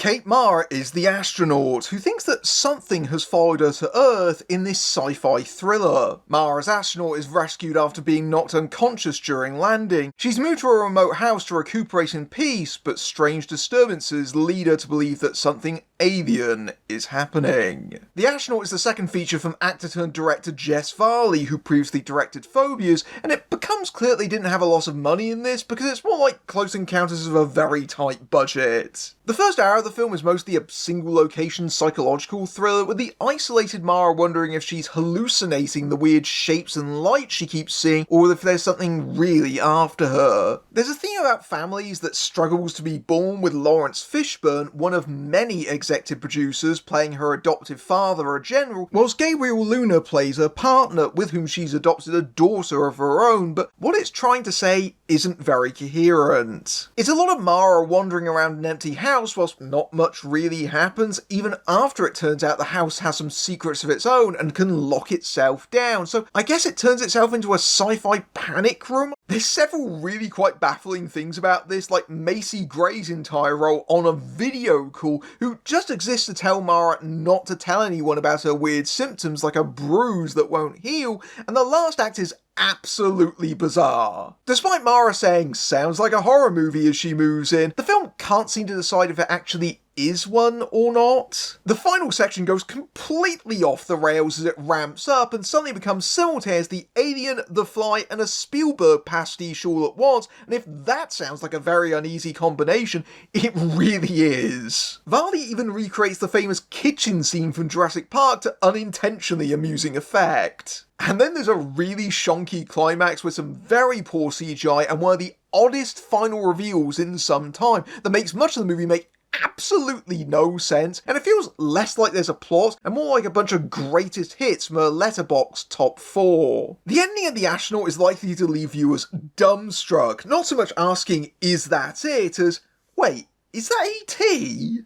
Kate Mara is the astronaut, who thinks that something has followed her to Earth in this sci-fi thriller. Mara's astronaut is rescued after being knocked unconscious during landing. She's moved to a remote house to recuperate in peace, but strange disturbances lead her to believe that something alien is happening. The Astronaut is the second feature from actor-turned-director Jess Varley, who previously directed Phobias, and it becomes clear that they didn't have a lot of money in this because it's more like Close Encounters of a very tight budget. The first hour of the film is mostly a single-location psychological thriller, with the isolated Mara wondering if she's hallucinating the weird shapes and lights she keeps seeing, or if there's something really after her. There's a theme about families that struggles to be born, with Lawrence Fishburne, one of many executive producers, playing her adoptive father, a general, whilst Gabriel Luna plays her partner, with whom she's adopted a daughter of her own, but what it's trying to say isn't very coherent. It's a lot of Mara wandering around an empty house whilst not much really happens, even after it turns out the house has some secrets of its own and can lock itself down, so I guess it turns itself into a sci-fi panic room. There's several really quite baffling things about this, like Macy Gray's entire role on a video call, who just exists to tell Mara not to tell anyone about her weird symptoms like a bruise that won't heal, and the last act is absolutely bizarre. Despite Mara saying sounds like a horror movie as she moves in, the film can't seem to decide if it actually is one or not. The final section goes completely off the rails as it ramps up and suddenly becomes simultaneously Alien, The Fly and a Spielberg pastiche all at once, and if that sounds like a very uneasy combination, it really is. Varley even recreates the famous kitchen scene from Jurassic Park to unintentionally amusing effect. And then there's a really shonky climax with some very poor CGI and one of the oddest final reveals in some time that makes much of the movie make absolutely no sense, and it feels less like there's a plot and more like a bunch of greatest hits from a Letterboxd top 4. The ending of The Astronaut is likely to leave viewers dumbstruck, not so much asking, is that it, as, wait, is that E.T.?